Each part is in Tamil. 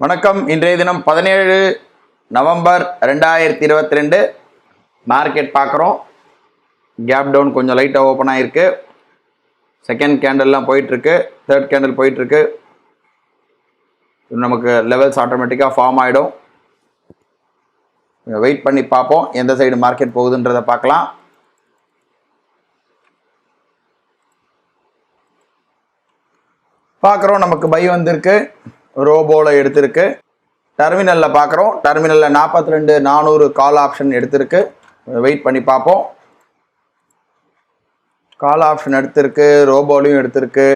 வணக்கம். இன்றைய தினம் 17 நவம்பர் 2022 மார்க்கெட் பார்க்குறோம். கேப் டவுன் கொஞ்சம் லைட்டாக ஓப்பன் ஆகிருக்கு. செகண்ட் கேண்டல்லாம் போயிட்டுருக்கு, தேர்ட் கேண்டில் போயிட்டுருக்கு. நமக்கு லெவல்ஸ் ஆட்டோமேட்டிக்காக ஃபார்ம் ஆகிடும். வெயிட் பண்ணி பார்ப்போம் எந்த சைடு மார்க்கெட் போகுதுன்றதை பார்க்கலாம். பார்க்குறோம், நமக்கு பை வந்திருக்கு, ரோபோவில் எடுத்திருக்கு. டெர்மினலில் பார்க்குறோம், டெர்மினலில் 42,400 கால் ஆப்ஷன் எடுத்திருக்கு. வெயிட் பண்ணி பார்ப்போம். கால் ஆப்ஷன் எடுத்திருக்கு, ரோபோலையும் எடுத்திருக்கு.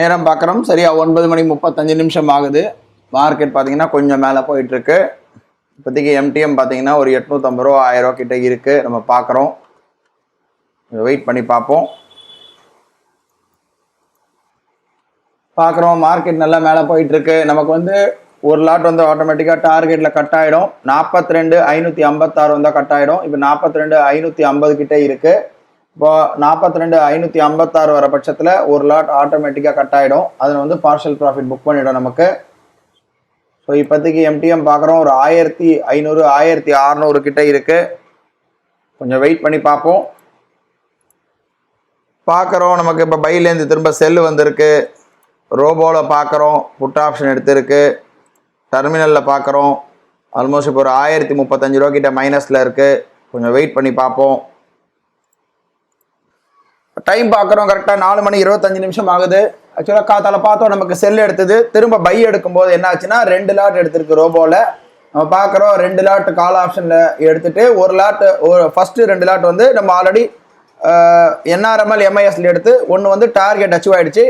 நேரம் பார்க்குறோம், சரியா 9:35 ஆகுது. மார்க்கெட் பார்த்தீங்கன்னா கொஞ்சம் மேலே போயிட்டுருக்கு. இப்போதைக்கு எம்டிஎம் பார்த்தீங்கன்னா ஒரு 850 ரூபா 1000 ரூபா கிட்ட இருக்குது. நம்ம பார்க்குறோம், வெயிட் பண்ணி பார்ப்போம். பார்க்குறோம், மார்க்கெட் நல்லா மேலே போயிட்டுருக்கு. நமக்கு வந்து ஒரு லாட் வந்து ஆட்டோமேட்டிக்காக டார்கெட்டில் கட் ஆகிடும். 42,556 வந்தால் கட் ஆகிடும். இப்போ 42,550 கிட்டே இருக்குது. இப்போ 42,556 வர பட்சத்தில் ஒரு லாட் ஆட்டோமேட்டிக்காக கட் ஆகிடும். அதில் வந்து பார்ஷல் ப்ராஃபிட் புக் பண்ணிவிடும் நமக்கு. ஸோ இப்போதைக்கு எம்டிஎம் பார்க்குறோம், ஒரு 1500 1600 கிட்டே இருக்குது. கொஞ்சம் வெயிட் பண்ணி பார்ப்போம். பார்க்குறோம், நமக்கு இப்போ பைலேருந்து திரும்ப செல்லு வந்திருக்கு. ரோபோவில் பார்க்குறோம், புட் ஆப்ஷன் எடுத்திருக்கு. டெர்மினலில் பார்க்குறோம், ஆல்மோஸ்ட் இப்போ ஒரு 1035 ரூபா கிட்ட மைனஸில் இருக்குது. கொஞ்சம் வெயிட் பண்ணி பார்ப்போம். டைம் பார்க்குறோம், கரெக்டாக 4:25 ஆகுது. ஆக்சுவலாக காத்தால பார்த்தோம், நமக்கு செல் எடுத்தது. திரும்ப பை எடுக்கும்போது என்ன ஆச்சுன்னா 2 லாட் எடுத்திருக்கு ரோபோவில். நம்ம பார்க்குறோம், 2 லாட் கால் ஆப்ஷனில் எடுத்துகிட்டு ஒரு லாட், ஃபஸ்ட்டு 2 லாட் வந்து நம்ம ஆல்ரெடி என்ஆர்எம்எல் எம்ஐஎஸ்ல எடுத்து ஒன்று வந்து டார்கெட் அச்சீவ் ஆகிடுச்சு.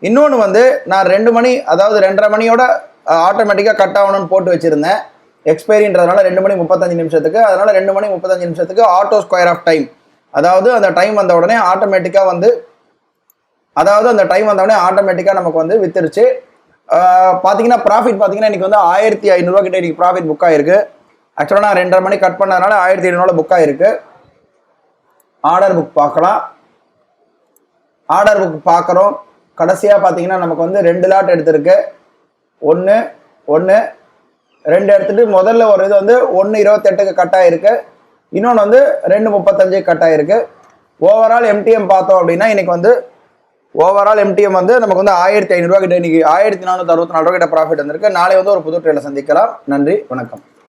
இன்னொன்று வந்து நான் 2 மணி, அதாவது 2:30 மணியோட ஆட்டோமேட்டிக்காக கட் ஆகணும்னு போட்டு வச்சுருந்தேன். எக்ஸ்பைரின்றதுனால 2:35. அதனால் 2:35 ஆட்டோ ஸ்கொயர் ஆஃப் டைம், அதாவது அந்த டைம் வந்த உடனே ஆட்டோமேட்டிக்காக நமக்கு வந்து வித்துருச்சு. பார்த்தீங்கன்னா ப்ராஃபிட் பார்த்தீங்கன்னா இன்றைக்கி வந்து 1500 ரூபா கிட்ட இன்றைக்கி ப்ராஃபிட் புக் ஆகிருக்கு. ஆக்சுவலாக நான் 2:30 மணி கட் பண்ணதுனால 1500 புக் ஆகிருக்கு. ஆர்டர் புக் பார்க்கலாம். ஆர்டர் புக் பார்க்குறோம், கடைசியாக பார்த்தீங்கன்னா நமக்கு வந்து 2 லாட் எடுத்திருக்கு. 1 2 எடுத்துகிட்டு முதல்ல ஒரு இது வந்து 1:28 கட் ஆகிருக்கு. இன்னொன்று வந்து 2:35 கட் ஆகிருக்கு. ஓவரால் எம்டிஎம் பார்த்தோம் அப்படின்னா இன்றைக்கி வந்து ஓவரால் எம்டிஎம் வந்து நமக்கு வந்து 1500 ரூபா கிட்ட, இன்றைக்கி 1464 ரூபா கிட்ட ப்ராஃபிட் வந்திருக்கு. நாளை வந்து ஒரு புது ட்ரேடில் சந்திக்கலாம். நன்றி, வணக்கம்.